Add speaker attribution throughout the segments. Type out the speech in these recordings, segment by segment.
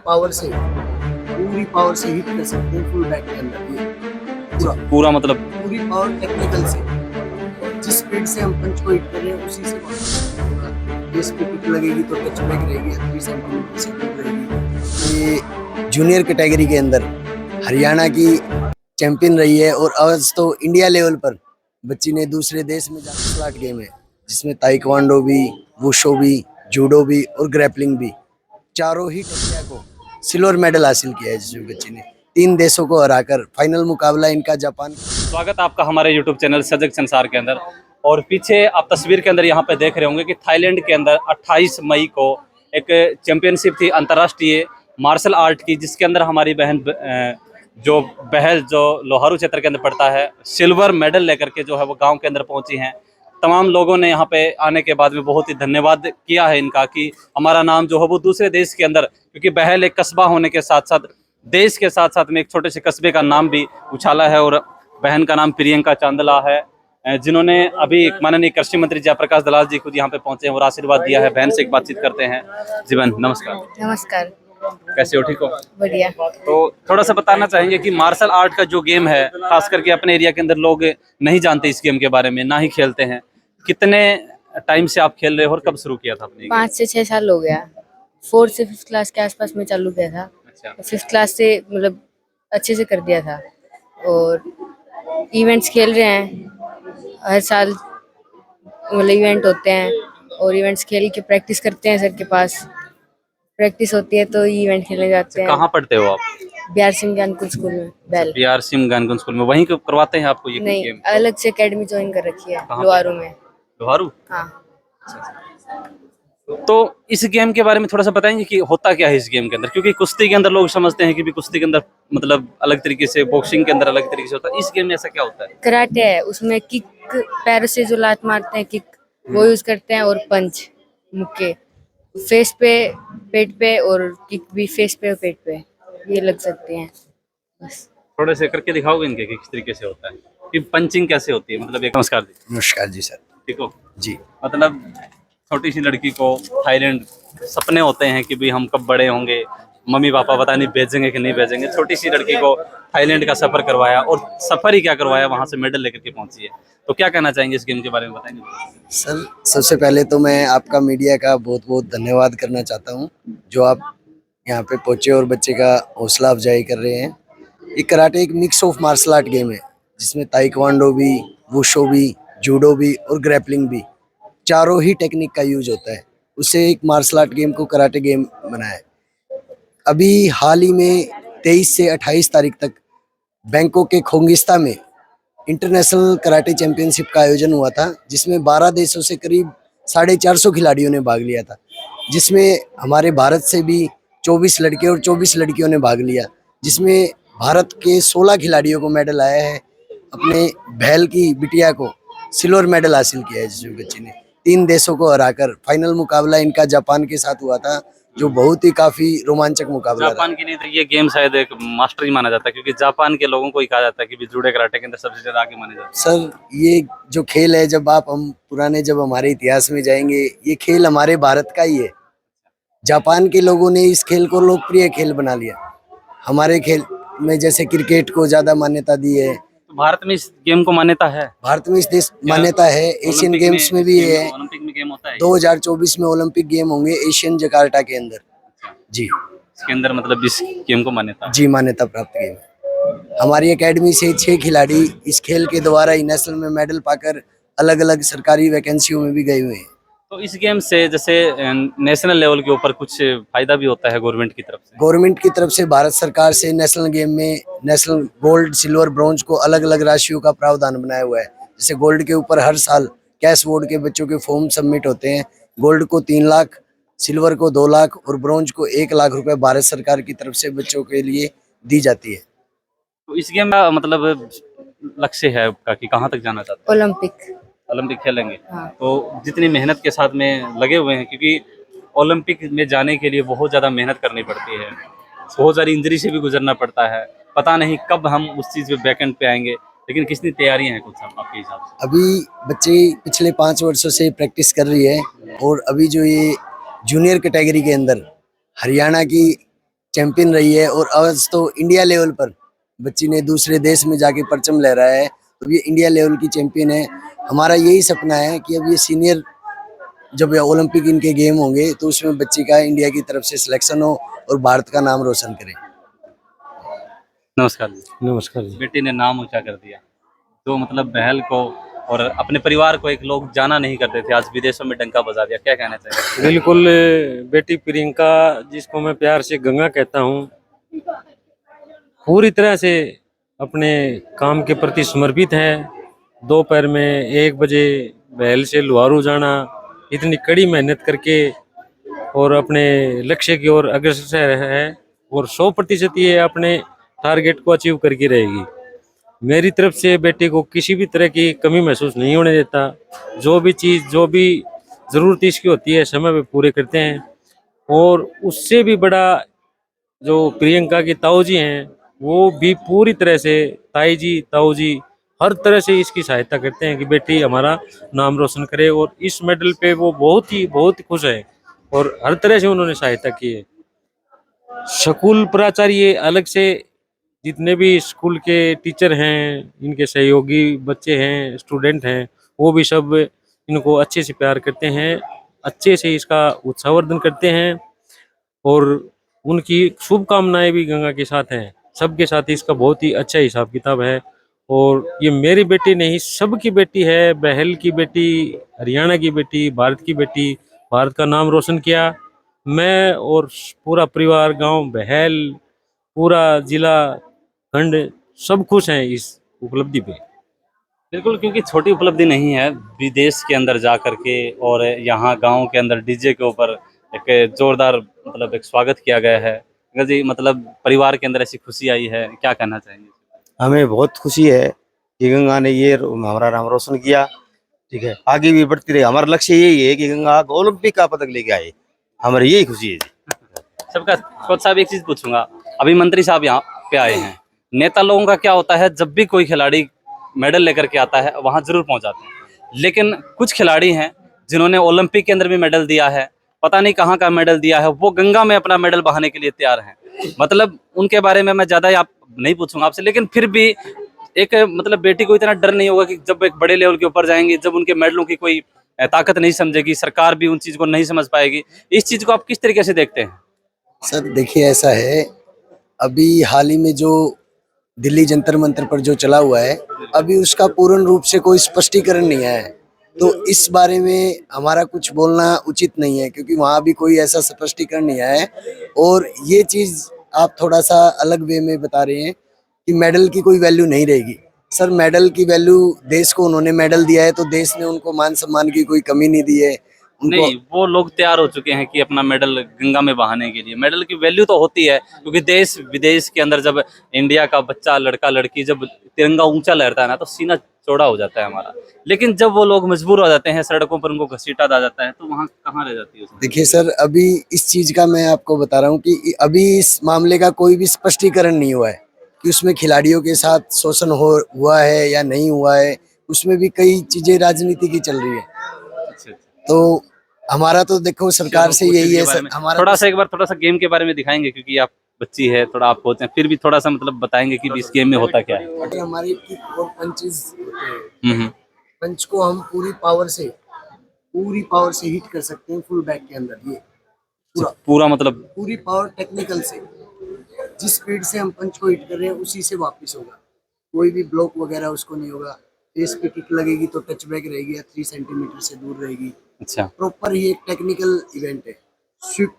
Speaker 1: पूरी पावर से हिट कर सकते हैं फुल बैक के अंदर ये पूरा
Speaker 2: पूरा मतलब
Speaker 1: पूरी पावर टेक्निकल से। और जिस स्पीड से हम पंच को हिट कर रहे हैं उसी से ये स्पीड हिट लगेगी तो टच बैक रहेगी 3 सेंटीमीटर से दूर रहेगी। ये जूनियर कैटेगरी के अंदर हरियाणा की चैंपियन रही है और आज तो इंडिया लेवल पर बच्ची ने दूसरे देश में जाकर स्लाट गेम है जिसमें ताइक्वांडो भी, वुशो भी, जूडो भी और ग्रैपलिंग भी, चारों ही टकिया को सिल्वर मेडल हासिल किया है जिसमें बच्ची ने 3 देशों को हराकर फाइनल मुकाबला इनका जापान।
Speaker 2: स्वागत है आपका हमारे YouTube चैनल सजग संसार के अंदर। और पीछे आप तस्वीर के अंदर यहाँ पे देख रहे होंगे कि थाईलैंड के अंदर 28 मई को एक चैंपियनशिप थी अंतर्राष्ट्रीय मार्शल आर्ट की, जिसके अंदर हमारी बहन जो बहल जो लोहारू क्षेत्र के अंदर पड़ता है, सिल्वर मेडल लेकर के जो है वो गांव के अंदर पहुंची हैं। तमाम लोगों ने यहाँ पे आने के बाद में बहुत ही धन्यवाद किया है इनका कि हमारा नाम जो है वो दूसरे देश के अंदर, क्योंकि बहल एक कस्बा होने के साथ साथ देश के साथ साथ में एक छोटे से कस्बे का नाम भी उछाला है। और बहन का नाम प्रियंका चांदला है, जिन्होंने अभी माननीय कृषि मंत्री जयप्रकाश दलाल जी खुद यहाँ पे पहुंचे हैं और आशीर्वाद दिया है। बहन से एक बातचीत करते हैं। जी बहन नमस्कार।
Speaker 3: नमस्कार।
Speaker 2: कैसे हो, ठीक हो?
Speaker 3: बढ़िया।
Speaker 2: तो थोड़ा सा बताना चाहेंगे कि मार्शल आर्ट का जो गेम है, खास करके अपने एरिया के अंदर लोग नहीं जानते इस गेम के बारे में, ना ही खेलते हैं। कितने टाइम से आप खेल रहे हो और कब शुरू किया था आपने?
Speaker 3: 5 से 6 साल हो गया। 4 से 5th क्लास के आसपास में चालू किया था।
Speaker 2: अच्छा।
Speaker 3: 5th क्लास से मतलब अच्छे से कर दिया था और इवेंट्स खेल रहे हैं हर साल, मतलब इवेंट होते हैं और इवेंट्स खेल के प्रैक्टिस करते हैं। सर के पास प्रैक्टिस होती है तो इवेंट खेलने जाते हैं।
Speaker 2: कहाँ पढ़ते हो आप?
Speaker 3: बिहार सिंह ज्ञान स्कूल में, बैल।
Speaker 2: बिहार सिंह ज्ञान स्कूल में वहीं करवाते हैं आपको ये
Speaker 3: नहीं,
Speaker 2: गेम?
Speaker 3: अलग से एकेडमी ज्वाइन कर रखी है
Speaker 2: कहाँ पे?
Speaker 3: लोहारू में।
Speaker 2: लोहारू?
Speaker 3: हाँ।
Speaker 2: तो इस गेम के बारे में थोड़ा सा बताएंगे कि होता क्या है इस गेम के अंदर, क्योंकि कुश्ती के अंदर लोग समझते हैं कि भी कुश्ती के अंदर मतलब अलग तरीके से, बॉक्सिंग के अंदर अलग तरीके से होता है। इस गेम में ऐसा क्या होता है?
Speaker 3: कराटे है, उसमें किक पैरों से जो लात मारते हैं किक वो यूज करते हैं, और पंच मुक्के फेस पे, पेट पे, और किक भी फेस पे और पेट पे ये लग सकते हैं। बस
Speaker 2: थोड़े से करके दिखाओगे इनके कि किस तरीके से होता है, कि पंचिंग कैसे होती है? मतलब एक नमस्कार जी।
Speaker 1: नमस्कार जी सर।
Speaker 2: ठीक हो
Speaker 1: जी।
Speaker 2: मतलब छोटी सी लड़की को थाईलैंड सपने होते हैं कि भी हम कब बड़े होंगे, मम्मी पापा पता नहीं भेजेंगे कि नहीं भेजेंगे। छोटी सी लड़की को थाईलैंड का सफर करवाया, और सफर ही क्या करवाया, वहां से मेडल लेकर के पहुंची है। तो क्या कहना चाहेंगे इस गेम के बारे में, बताएंगे?
Speaker 1: सर सबसे पहले तो मैं आपका मीडिया का बहुत बहुत धन्यवाद करना चाहता हूं, जो आप यहाँ पे पहुंचे और बच्चे का हौसला अफजाई कर रहे हैं। ये कराटे एक mix of martial art game है जिसमें ताइक्वांडो भी, वुशो भी, जूडो भी और ग्रैपलिंग भी, चारों ही टेक्निक का यूज होता है। उससे एक मार्शल आर्ट गेम को कराटे गेम बनाया है। अभी हाल ही में 23 से 28 तारीख तक बैंकॉक के खोंगिस्ता में इंटरनेशनल कराटे चैंपियनशिप का आयोजन हुआ था, जिसमें 12 देशों से करीब 450 खिलाड़ियों ने भाग लिया था, जिसमें हमारे भारत से भी 24 लड़के और 24 लड़कियों ने भाग लिया, जिसमें भारत के 16 खिलाड़ियों को मेडल आया है। अपने बहल की बिटिया को सिल्वर मेडल हासिल किया है जिसमें बच्ची ने 3 देशों को हराकर फाइनल मुकाबला इनका जापान के साथ हुआ था, जो बहुत ही काफी रोमांचक मुकाबला रहा।
Speaker 2: जापान के लिए तो ये गेम शायद एक मास्टर ही माना जाता है, क्योंकि जापान के लोगों को ही कहा जाता है कि भी जूडो कराटे के अंदर सबसे ज्यादा आगे माने जाते हैं।
Speaker 1: सर ये जो खेल है, जब हमारे इतिहास में जाएंगे, ये खेल हमारे भारत का ही है। जापान के लोगों ने इस खेल को लोकप्रिय खेल बना लिया। हमारे खेल में जैसे क्रिकेट को ज्यादा मान्यता दी है,
Speaker 2: तो भारत में इस गेम को मान्यता है?
Speaker 1: भारत में इस देश मान्यता है। एशियन गेम्स में भी है।
Speaker 2: ओलंपिक में गेम होता है?
Speaker 1: 2024 में ओलंपिक गेम होंगे एशियन जकार्टा के अंदर। जी,
Speaker 2: इसके अंदर मतलब इस गेम को मान्यता है?
Speaker 1: जी, मान्यता प्राप्त गेम है। हमारी एकेडमी से 6 खिलाड़ी इस खेल के द्वारा ही नेशनल में मेडल पाकर अलग अलग सरकारी वैकेंसियों में भी गए हुए हैं।
Speaker 2: तो इस गेम से जैसे नेशनल लेवल के ऊपर कुछ फायदा भी होता है गवर्नमेंट की तरफ से?
Speaker 1: गवर्नमेंट की तरफ से भारत सरकार से नेशनल गेम में नेशनल गोल्ड, सिल्वर, ब्रॉन्ज को अलग अलग राशियों का प्रावधान बनाया हुआ है। जैसे गोल्ड के ऊपर हर साल कैश बोर्ड के बच्चों के फॉर्म सबमिट होते हैं। गोल्ड को 3 लाख, सिल्वर को 2 लाख और ब्रॉन्ज को 1 लाख रुपए भारत सरकार की तरफ से बच्चों के लिए दी जाती है।
Speaker 2: तो इस गेम का मतलब लक्ष्य है आपका कि कहाँ तक जाना चाहते हैं?
Speaker 3: ओलंपिक।
Speaker 2: ओलंपिक खेलेंगे?
Speaker 3: हाँ।
Speaker 2: तो जितनी मेहनत के साथ में लगे हुए हैं, क्योंकि ओलंपिक में जाने के लिए बहुत ज़्यादा मेहनत करनी पड़ती है, बहुत सारी इंजरी से भी गुजरना पड़ता है। पता नहीं कब हम उस चीज़ पे बैकएंड पे आएंगे, लेकिन कितनी तैयारियां हैं कुछ आपके हिसाब से?
Speaker 1: अभी बच्चे पिछले 5 वर्षों से प्रैक्टिस कर रही है और अभी जो ये जूनियर कैटेगरी के अंदर हरियाणा की चैंपियन रही है और आज तो इंडिया लेवल पर बच्ची ने दूसरे देश में जाके परचम लहराया है, तो ये इंडिया लेवल की चैंपियन है। हमारा यही सपना है कि अब ये सीनियर जब ओलंपिक इनके गेम होंगे तो उसमें बच्ची का इंडिया की तरफ से सिलेक्शन हो और भारत का नाम रोशन करे।
Speaker 2: नमस्कार जी।
Speaker 4: नमस्कार जी।
Speaker 2: बेटी ने नाम ऊंचा कर दिया, तो मतलब बहल को और अपने परिवार को एक लोग जाना नहीं करते थे, आज विदेशों में डंका बजा दिया, क्या कहना चाहिए?
Speaker 4: बिल्कुल, बेटी प्रियंका, जिसको मैं प्यार से गंगा कहता हूँ, पूरी तरह से अपने काम के प्रति समर्पित है। दोपहर में 1 बजे बहल से लुहारू जाना, इतनी कड़ी मेहनत करके और अपने लक्ष्य की ओर अग्रसर है और 100% ये अपने टारगेट को अचीव करके रहेगी। मेरी तरफ से बेटे को किसी भी तरह की कमी महसूस नहीं होने देता। जो भी चीज़, जो भी ज़रूरत इसकी होती है, समय पे पूरे करते हैं। और उससे भी बड़ा जो प्रियंका की ताऊ जी हैं, वो भी पूरी तरह से, ताई जी, ताऊ जी हर तरह से इसकी सहायता करते हैं कि बेटी हमारा नाम रोशन करे। और इस मेडल पे वो बहुत ही खुश है और हर तरह से उन्होंने सहायता की है। स्कूल प्राचार्य अलग से, जितने भी स्कूल के टीचर हैं, इनके सहयोगी बच्चे हैं, स्टूडेंट हैं, वो भी सब इनको अच्छे से प्यार करते हैं, अच्छे से इसका उत्साहवर्धन करते हैं और उनकी शुभकामनाएं भी गंगा के साथ हैं। सबके साथ इसका बहुत ही अच्छा हिसाब किताब है और ये मेरी बेटी नहीं, सबकी बेटी है। बहल की बेटी, हरियाणा की बेटी, भारत की बेटी, भारत का नाम रोशन किया। मैं और पूरा परिवार, गांव, बहल, पूरा जिला, खंड, सब खुश हैं इस उपलब्धि पे।
Speaker 2: बिल्कुल, क्योंकि छोटी उपलब्धि नहीं है, विदेश के अंदर जा करके और यहाँ गांव के अंदर डीजे के ऊपर एक जोरदार मतलब एक स्वागत किया गया है। अगर जी मतलब परिवार के अंदर ऐसी खुशी आई है, क्या कहना चाहेंगे?
Speaker 5: हमें बहुत खुशी है कि गंगा ने ये हमारा नाम रोशन किया। ठीक है, आगे भी बढ़ती रहे। हमारा लक्ष्य यही है कि गंगा ओलंपिक का पदक लेके आए, हमारी यही खुशी है जी।
Speaker 2: सबका कोच साहब, एक चीज पूछूंगा, अभी मंत्री साहब यहाँ पे आए हैं, नेता लोगों का क्या होता है, जब भी कोई खिलाड़ी मेडल लेकर के आता है वहां जरूर पहुंच जाते हैं, लेकिन कुछ खिलाड़ी हैं जिन्होंने ओलंपिक के अंदर भी मेडल दिया है, पता नहीं कहाँ का मेडल दिया है, वो गंगा में अपना मेडल बहाने के लिए तैयार हैं। मतलब उनके बारे में मैं ज्यादा आप नहीं पूछूंगा आपसे, लेकिन फिर भी एक मतलब बेटी को इतना डर नहीं होगा कि जब एक बड़े लेवल के ऊपर जाएंगे, जब उनके मेडलों की कोई ताकत नहीं समझेगी, सरकार भी उन चीज को नहीं समझ पाएगी, इस चीज को आप किस तरीके से देखते हैं?
Speaker 1: सर देखिए, ऐसा है, अभी हाल ही में जो दिल्ली जंतर मंतर पर जो चला हुआ है, अभी उसका पूर्ण रूप से कोई स्पष्टीकरण नहीं आया है, तो इस बारे में हमारा कुछ बोलना उचित नहीं है, क्योंकि वहाँ भी कोई ऐसा स्पष्टीकरण नहीं आया है। और ये चीज़ आप थोड़ा सा अलग वे में बता रहे हैं कि मेडल की कोई वैल्यू नहीं रहेगी। सर, मेडल की वैल्यू, देश को उन्होंने मेडल दिया है तो देश ने उनको मान सम्मान की कोई कमी नहीं दी है।
Speaker 2: नहीं, वो लोग तैयार हो चुके हैं कि अपना मेडल गंगा में बहाने के लिए। मेडल की वैल्यू तो होती है, क्योंकि देश विदेश के अंदर जब इंडिया का बच्चा, लड़का लड़की जब तिरंगा ऊंचा लहरता है ना, तो सीना चौड़ा हो जाता है हमारा। लेकिन जब वो लोग मजबूर हो जाते हैं, सड़कों पर उनको घसीटा आ जाता है, तो वहाँ कहाँ रह जाती है उसमें?
Speaker 1: देखिए सर, अभी इस चीज का मैं आपको बता रहा हूँ कि अभी इस मामले का कोई भी स्पष्टीकरण नहीं हुआ है कि उसमें खिलाड़ियों के साथ शोषण हुआ है या नहीं हुआ है। उसमें भी कई चीजें राजनीति की चल रही है।
Speaker 2: अच्छा।
Speaker 1: तो हमारा तो देखो सरकार से यही है सर, हमारा
Speaker 2: थोड़ा सा एक बार थोड़ा सा गेम के बारे में दिखाएंगे, क्योंकि आप बच्ची है, थोड़ा आप होते हैं, फिर भी थोड़ा सा मतलब बताएंगे कि इस गेम में होता क्या है।
Speaker 1: अगर हमारी किक और पंचेस होते हैं, पंच को हम पूरी पावर से हिट कर सकते हैं फुल बैक के अंदर। ये
Speaker 2: पूरा मतलब
Speaker 1: पूरी पावर टेक्निकल से, जिस स्पीड से हम पंच को हिट कर रहे हैं उसी से वापस होगा। कोई भी ब्लॉक वगैरह उसको नहीं होगा। फेस पे किक लगेगी तो टच बैक रहेगी या 3 सेंटीमीटर से दूर रहेगी।
Speaker 2: अच्छा,
Speaker 1: प्रॉपर ही एक टेक्निकल इवेंट है। स्विप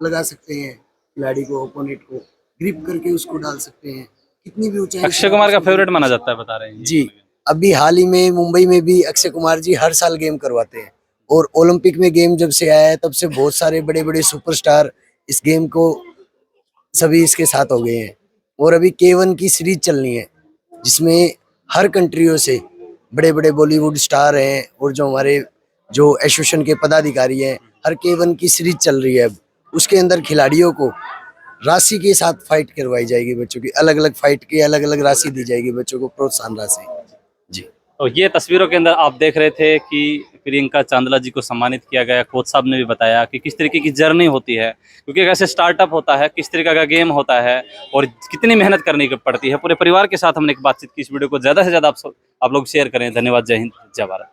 Speaker 1: लगा सकते हैं खिलाड़ी को, ओपोनेंट को ग्रिप करके उसको डाल सकते हैं, कितनी भी ऊंचाई।
Speaker 2: अक्षय कुमार का फेवरेट माना जाता है, बता रहे हैं
Speaker 1: जी। अभी हाल ही में मुंबई में भी अक्षय कुमार जी हर साल गेम करवाते हैं, और ओलंपिक में गेम जब से आया है तब से बहुत सारे बड़े बड़े सुपरस्टार इस गेम को सभी इसके साथ हो गए हैं। और अभी K1 की सीरीज चलनी है, जिसमें हर कंट्रियों से बड़े बड़े बॉलीवुड स्टार हैं और जो हमारे जो एसोसिएशन के पदाधिकारी हैं, हर K1 की सीरीज चल रही है। अब उसके अंदर खिलाड़ियों को राशि के साथ फाइट करवाई जाएगी, बच्चों की अलग अलग फाइट की अलग अलग राशि दी जाएगी, बच्चों को प्रोत्साहन राशि। जी।
Speaker 2: तो ये तस्वीरों के अंदर आप देख रहे थे कि प्रियंका चांदला जी को सम्मानित किया गया। कोच साहब ने भी बताया कि किस तरीके की जर्नी होती है, क्योंकि कैसे स्टार्टअप होता है, किस तरीके का गेम होता है और कितनी मेहनत करनी पड़ती है। पूरे परिवार के साथ हमने एक बातचीत की। इस वीडियो को ज़्यादा से ज़्यादा आप लोग शेयर करें। धन्यवाद। जय हिंद, जय भारत।